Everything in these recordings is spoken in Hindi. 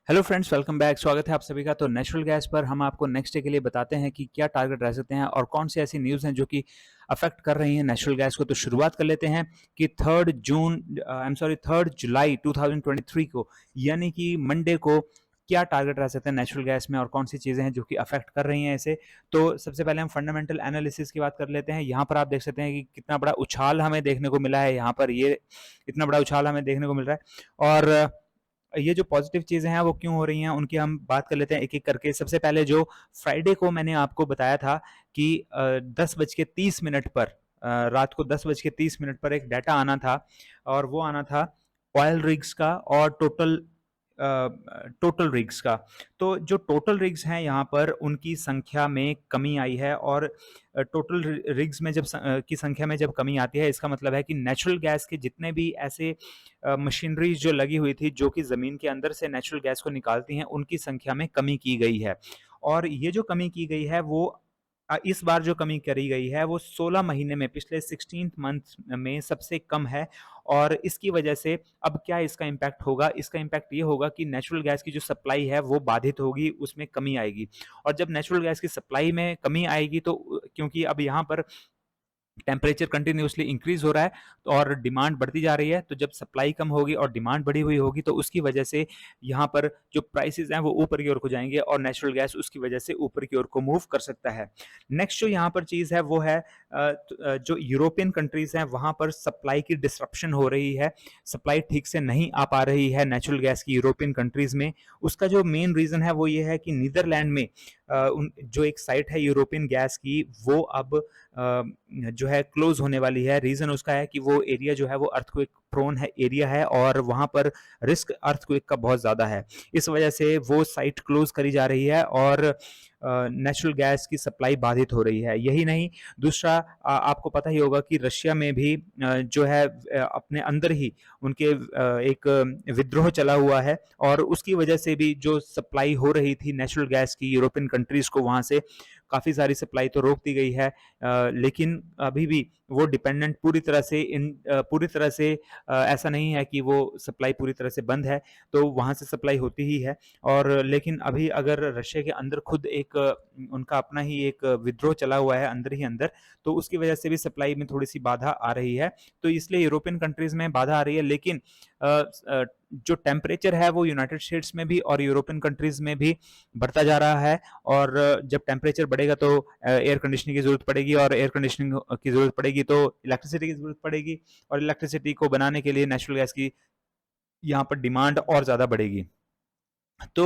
Hello friends, welcome back. स्वागत है आप सभी का। तो नेचुरल गैस पर हम आपको नेक्स्ट डे के लिए बताते हैं कि क्या टारगेट रह सकते हैं और कौन सी ऐसी न्यूज़ हैं जो कि अफेक्ट कर रही हैं नेचुरल गैस को। तो शुरुआत कर लेते हैं कि 3 जुलाई 2023 को, यानी कि मंडे को, क्या टारगेट रह सकते हैं नेचुरल गैस में और कौन सी चीज़ें हैं जो कि अफेक्ट कर रही हैं इसे। तो सबसे पहले हम फंडामेंटल एनालिसिस की बात कर लेते हैं। यहाँ पर आप देख सकते हैं कि कितना बड़ा उछाल हमें देखने को मिला है। यहाँ पर ये इतना बड़ा उछाल हमें देखने को मिल रहा है। और ये जो पॉजिटिव चीज़ें हैं वो क्यों हो रही हैं उनकी हम बात कर लेते हैं एक-एक करके। सबसे पहले जो फ्राइडे को मैंने आपको बताया था कि 10:30 पर, रात को 10:30 पर एक डाटा आना था और वो आना था ऑयल रिग्स का और टोटल रिग्स का। तो जो टोटल रिग्स हैं यहाँ पर उनकी संख्या में कमी आई है और टोटल रिग्स में की संख्या में जब कमी आती है, इसका मतलब है कि नेचुरल गैस के जितने भी ऐसे मशीनरीज जो लगी हुई थी जो कि ज़मीन के अंदर से नेचुरल गैस को निकालती हैं, उनकी संख्या में कमी की गई है। और ये जो कमी की गई है वो इस बार जो कमी करी गई है वो 16 महीने में, पिछले 16th मंथ में सबसे कम है। और इसकी वजह से अब क्या इसका इम्पैक्ट होगा? इसका इम्पैक्ट ये होगा कि नेचुरल गैस की जो सप्लाई है वो बाधित होगी, उसमें कमी आएगी। और जब नेचुरल गैस की सप्लाई में कमी आएगी तो क्योंकि अब यहाँ पर टेम्परेचर कंटिन्यूअसली इंक्रीज हो रहा है और डिमांड बढ़ती जा रही है, तो जब सप्लाई कम होगी और डिमांड बढ़ी हुई होगी तो उसकी वजह से यहाँ पर जो प्राइसेस हैं वो ऊपर की ओर को जाएंगे और नेचुरल गैस उसकी वजह से ऊपर की ओर को मूव कर सकता है। नेक्स्ट जो यहाँ पर चीज़ है वो है जो यूरोपियन कंट्रीज हैं वहाँ पर सप्लाई की डिसरप्शन हो रही है। सप्लाई ठीक से नहीं आ पा रही है नेचुरल गैस की यूरोपियन कंट्रीज में। उसका जो मेन रीज़न है वो ये है कि नीदरलैंड में जो एक साइट है यूरोपियन गैस की, वो अब जो है क्लोज होने वाली है। रीजन उसका है कि वो एरिया जो है वो अर्थक्वेक प्रोन है एरिया है और वहां पर रिस्क अर्थक्वेक का बहुत ज्यादा है। इस वजह से वो साइट क्लोज करी जा रही है और नेचुरल गैस की सप्लाई बाधित हो रही है। यही नहीं, दूसरा आपको पता ही होगा कि रशिया में भी जो है अपने अंदर ही उनके एक विद्रोह चला हुआ है और उसकी वजह से भी जो सप्लाई हो रही थी नेचुरल गैस की यूरोपियन कंट्रीज को, वहां से काफ़ी सारी सप्लाई तो रोक दी गई है। लेकिन अभी भी वो डिपेंडेंट पूरी तरह से ऐसा नहीं है कि वो सप्लाई पूरी तरह से बंद है, तो वहाँ से सप्लाई होती ही है। और लेकिन अभी अगर रशिया के अंदर खुद एक उनका अपना ही एक विद्रोह चला हुआ है अंदर ही अंदर, तो उसकी वजह से भी सप्लाई में थोड़ी सी बाधा आ रही है। तो इसलिए यूरोपियन कंट्रीज में बाधा आ रही है। लेकिन जो टेम्परेचर है वो यूनाइटेड स्टेट्स में भी और यूरोपियन कंट्रीज में भी बढ़ता जा रहा है। और जब टेम्परेचर बढ़ेगा तो एयर कंडीशनिंग की जरूरत पड़ेगी और एयर कंडीशनिंग की जरूरत पड़ेगी तो इलेक्ट्रिसिटी की जरूरत पड़ेगी और इलेक्ट्रिसिटी को बनाने के लिए नेचुरल गैस की यहाँ पर डिमांड और ज़्यादा बढ़ेगी। तो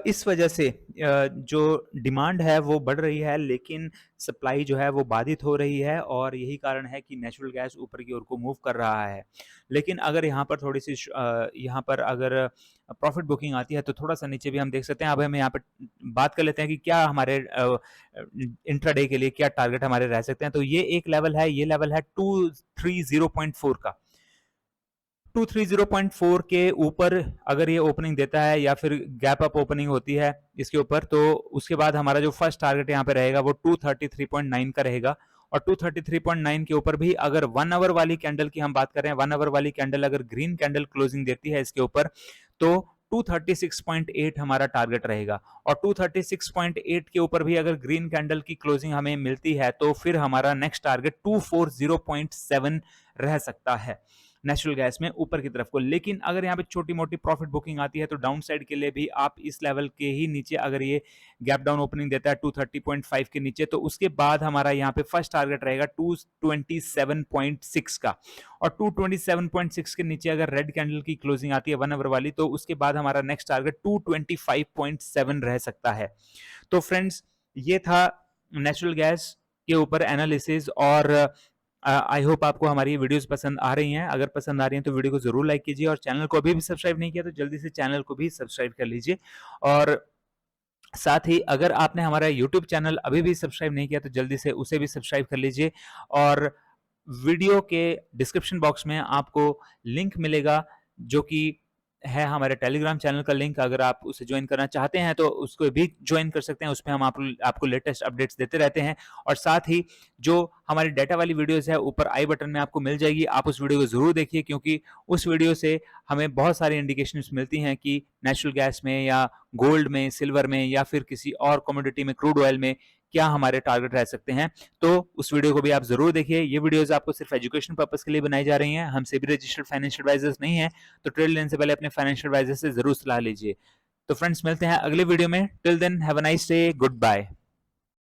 इस वजह से जो डिमांड है वो बढ़ रही है लेकिन सप्लाई जो है वो बाधित हो रही है और यही कारण है कि नेचुरल गैस ऊपर की ओर को मूव कर रहा है। लेकिन अगर यहाँ पर थोड़ी सी यहाँ पर अगर प्रॉफिट बुकिंग आती है तो थोड़ा सा नीचे भी हम देख सकते हैं। अब हम यहाँ पर बात कर लेते हैं कि क्या हमारे इंट्राडे के लिए क्या टारगेट हमारे रह सकते हैं। तो ये एक लेवल है, ये लेवल है 230.4 का। 230.4 के ऊपर अगर ये ओपनिंग देता है या फिर गैप अप ओपनिंग होती है इसके ऊपर, तो उसके बाद हमारा जो फर्स्ट टारगेट यहाँ पे रहेगा वो 233.9 का रहेगा। और 233.9 के ऊपर भी अगर 1 आवर वाली कैंडल की हम बात करें, 1 आवर वाली कैंडल अगर ग्रीन कैंडल क्लोजिंग देती है इसके ऊपर, तो 236.8 हमारा टारगेट रहेगा। और 236.8 के ऊपर भी अगर ग्रीन कैंडल की क्लोजिंग हमें मिलती है तो फिर हमारा नेक्स्ट टारगेट 240.7 रह सकता है नेचुरल गैस में ऊपर की तरफ को। लेकिन अगर यहाँ पे छोटी मोटी प्रॉफिट बुकिंग आती है तो डाउन साइड के लिए भी आप इस लेवल के ही नीचे अगर ये गैप डाउन ओपनिंग देता है 230.5 के नीचे, तो उसके बाद हमारा यहाँ पे फर्स्ट टारगेट रहेगा 227.6 का। और 227.6 के नीचे अगर रेड कैंडल की क्लोजिंग आती है 1 आवर वाली, तो उसके बाद हमारा नेक्स्ट टारगेट 225.7 रह सकता है। तो फ्रेंड्स, ये था नेचुरल गैस के ऊपर एनालिसिस। और आई होप आपको हमारी वीडियोस पसंद आ रही हैं। अगर पसंद आ रही हैं तो वीडियो को जरूर लाइक कीजिए और चैनल को अभी भी सब्सक्राइब नहीं किया तो जल्दी से चैनल को भी सब्सक्राइब कर लीजिए। और साथ ही अगर आपने हमारा यूट्यूब चैनल अभी भी सब्सक्राइब नहीं किया तो जल्दी से उसे भी सब्सक्राइब कर लीजिए। और वीडियो के डिस्क्रिप्शन बॉक्स में आपको लिंक मिलेगा जो कि है हमारे टेलीग्राम चैनल का लिंक, अगर आप उसे ज्वाइन करना चाहते हैं तो उसको भी ज्वाइन कर सकते हैं। उसमें हम आपको लेटेस्ट अपडेट्स देते रहते हैं। और साथ ही जो हमारी डेटा वाली वीडियोस है ऊपर आई बटन में आपको मिल जाएगी, आप उस वीडियो को जरूर देखिए, क्योंकि उस वीडियो से हमें बहुत सारी इंडिकेशंस मिलती हैं कि नेचुरल गैस में या गोल्ड में, सिल्वर में या फिर किसी और कमोडिटी में, क्रूड ऑयल में क्या हमारे टारगेट रह सकते हैं। तो उस वीडियो को भी आप जरूर देखिए। ये वीडियोस आपको सिर्फ एजुकेशन पर्पस के लिए बनाई जा रही हैं, हम सेबी रजिस्टर्ड फाइनेंशियल एडवाइजर्स नहीं हैं। तो ट्रेड लेने से पहले अपने फाइनेंशियल एडवाइजर से जरूर सलाह लीजिए। तो फ्रेंड्स, मिलते हैं अगले वीडियो में। Till then have a nice day, good bye.